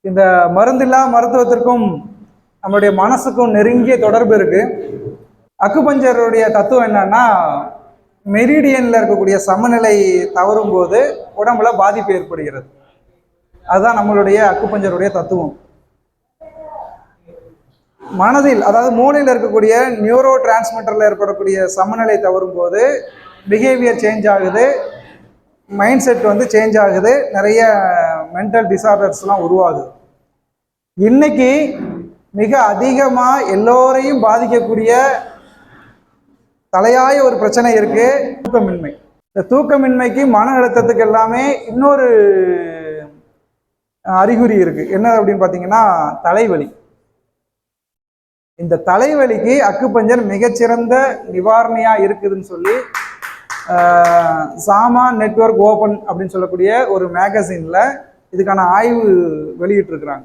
இந்த மருந்தில்லா மருத்துவத்திற்கும் நம்மளுடைய மனசுக்கும் நெருங்கிய தொடர்பு இருக்கு. அக்குபஞ்சருடைய தத்துவம் என்னன்னா, மெரிடியன்ல இருக்கக்கூடிய சமநிலை தவறும் போது உடம்புல பாதிப்பு ஏற்படுகிறது. அதுதான் நம்மளுடைய அக்குபஞ்சருடைய தத்துவம். மனதில், அதாவது மூளையில் இருக்கக்கூடிய நியூரோ டிரான்ஸ்மிட்டர்ல ஏற்படக்கூடிய சமநிலை தவறும் போது பிஹேவியர் சேஞ்ச் ஆகுது, மைண்ட் செட் வந்து சேஞ்ச் ஆகுது, நிறைய மென்டல் டிசார்டர்ஸ்லாம் உருவாகுது. இன்னைக்கு மிக அதிகமாக எல்லோரையும் பாதிக்கக்கூடிய தலையாய ஒரு பிரச்சனை இருக்கு, தூக்கமின்மை. இந்த தூக்கமின்மைக்கு மன அழுத்தத்துக்கு எல்லாமே இன்னொரு அறிகுறி இருக்கு. என்ன அப்படின்னு பார்த்தீங்கன்னா தலைவலி. இந்த தலைவலிக்கு அக்குபஞ்சர் மிகச்சிறந்த நிவாரணியா இருக்குதுன்னு சொல்லி சாமா நெட்வொர்க் ஓபன் அப்படின்னு சொல்லக்கூடிய ஒரு மேகசின்ல இதுக்கான ஆய்வு வெளியிட்டிருக்கிறாங்க.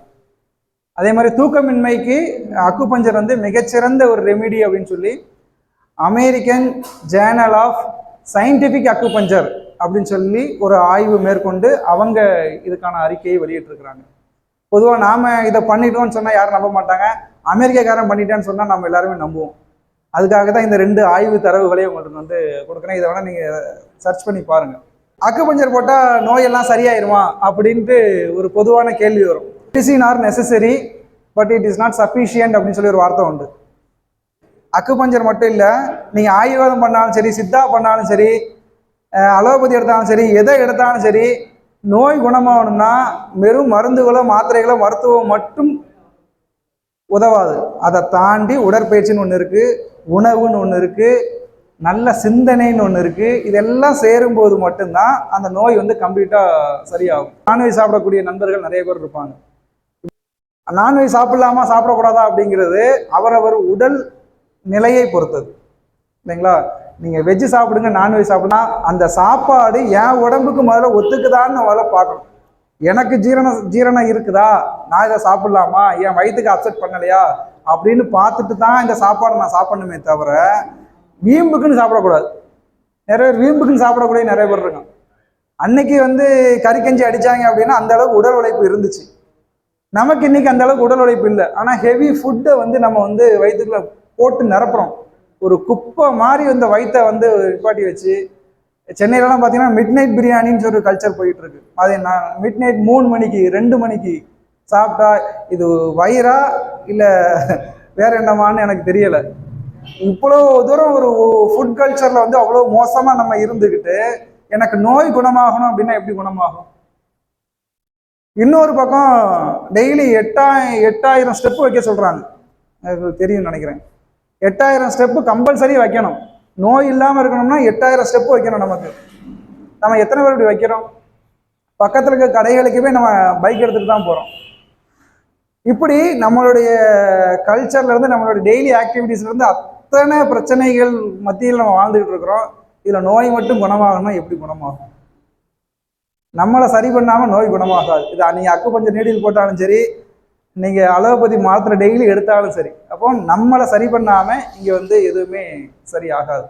அதே மாதிரி தூக்கமின்மைக்கு அக்குபஞ்சர் வந்து மிகச்சிறந்த ஒரு ரெமிடி அப்படின்னு சொல்லி American journal of scientific acupuncture அப்படின்னு சொல்லி ஒரு ஆய்வு மேற்கொண்டு அவங்க இதுக்கான அறிக்கையை வெளியிட்டிருக்கிறாங்க. பொதுவாக நாம் இதை பண்ணிட்டோம்னு சொன்னால் யாரும் நம்ப மாட்டாங்க. அமெரிக்காக்காரன் பண்ணிட்டேன்னு சொன்னால் நம்ம எல்லாருமே நம்புவோம். அதுக்காக தான் இந்த 2 ஆய்வு தரவுகளையும் உங்களுக்கு வந்து கொடுக்குறேன். இதை வேணால் நீங்கள் சர்ச் பண்ணி பாருங்கள். அக்குபஞ்சர் போட்டால் நோயெல்லாம் சரியாயிருமா அப்படின்ட்டு ஒரு பொதுவான கேள்வி வரும். Medicine R necessary but it is not sufficient அப்படின்னு சொல்லி ஒரு வார்த்தை உண்டு. அக்குபஞ்சர் மட்டும் இல்லை, நீங்கள் ஆயுர்வேதம் பண்ணாலும் சரி, சித்தா பண்ணாலும் சரி, அலோபதி எடுத்தாலும் சரி, எதை எடுத்தாலும் சரி, நோய் குணமாகணும்னா வெறும் மருந்துகளோ மாத்திரைகளோ மருத்துவம் மட்டும் உதவாது. அதை தாண்டி உடற்பயிற்சின்னு ஒன்று இருக்குது, உணவுன்னு ஒன்று இருக்குது, நல்ல சிந்தனைன்னு ஒன்று இருக்குது. இதெல்லாம் சேரும்போது மட்டும்தான் அந்த நோய் வந்து கம்ப்ளீட்டாக சரியாகும். நான்வெஜ் சாப்பிடக்கூடிய நண்பர்கள் நிறைய பேர் இருப்பாங்க. நான்வெஜ் சாப்பிடலாமா சாப்பிடக்கூடாதா அப்படிங்கிறது அவரவர் உடல் நிலையை பொறுத்தது, இல்லைங்களா? நீங்கள் வெஜ்ஜு சாப்பிடுங்க, நான்வெஜ் சாப்பிடுனா அந்த சாப்பாடு என் உடம்புக்கு முதல்ல ஒத்துக்குதான்னு முதல்ல பார்க்கணும். எனக்கு ஜீரணம் இருக்குதா, நான் இதை சாப்பிடலாமா, என் வயிற்றுக்கு அப்செட் பண்ணலையா அப்படின்னு பார்த்துட்டு தான் இந்த சாப்பாடை நான் சாப்பிடணுமே தவிர வீம்புக்குன்னு சாப்பிடக்கூடாது. நிறைய பேர் வீம்புக்குன்னு சாப்பிடக்கூடிய நிறைய பேர் இருக்காங்க. அன்னைக்கு வந்து கறிக்கஞ்சி அடித்தாங்க அப்படின்னா அந்த அளவுக்கு உடல் உழைப்பு இருந்துச்சு. நமக்கு இன்னைக்கு அந்த அளவுக்கு உடல் உழைப்பு இல்லை. ஆனால் ஹெவி ஃபுட்டை வந்து நம்ம வந்து வயிற்றுக்குள்ள போட்டு நிரப்புறோம். ஒரு குப்பை மாதிரி இந்த வயிற்றை வந்து நிப்பாட்டி வச்சு, சென்னையிலலாம் பார்த்தீங்கன்னா மிட் நைட் பிரியாணின்னு சொல்லி கல்ச்சர் போயிட்டு இருக்கு. அது நான் மிட் நைட் 3 மணிக்கு 2 மணிக்கு சாப்பிட்டா இது வயிறா இல்லை வேற என்னமான்னு எனக்கு தெரியலை. இவ்வளோ தூரம் ஒரு ஃபுட் கல்ச்சரில் வந்து அவ்வளோ மோசமாக நம்ம இருந்துக்கிட்டு எனக்கு நோய் குணமாகணும் அப்படின்னா எப்படி குணமாகும்? இன்னொரு பக்கம் டெய்லி 8000 ஸ்டெப்பு வைக்க சொல்கிறாங்க. எனக்கு தெரியும்னு நினைக்கிறேன். 8000 ஸ்டெப்பு கம்பல்சரி வைக்கணும். நோய் இல்லாமல் இருக்கணும்னா 8000 ஸ்டெப்பு வைக்கணும். நம்ம எத்தனை பேர் இப்படி வைக்கிறோம்? பக்கத்தில் இருக்க கடைகளுக்குமே நம்ம பைக் எடுத்துகிட்டு தான் போகிறோம். இப்படி நம்மளுடைய கல்ச்சர்லேருந்து நம்மளுடைய டெய்லி ஆக்டிவிட்டீஸ்லேருந்து அத்தனை பிரச்சனைகள் மத்தியில் நம்ம வாழ்ந்துக்கிட்டு இருக்கிறோம். இதில் நோய் மட்டும் குணமாகணும்னா எப்படி குணமாகும்? நம்மளை சரி பண்ணாமல் நோய் குணமாகாது. இது நீங்கள் அக்குபஞ்சர் நீடில் போட்டாலும் சரி, நீங்கள் அலோபதி மாத்திரை டெய்லி எடுத்தாலும் சரி, அப்போ நம்மளை சரி பண்ணாமல் இங்கே வந்து எதுவுமே சரி ஆகாது.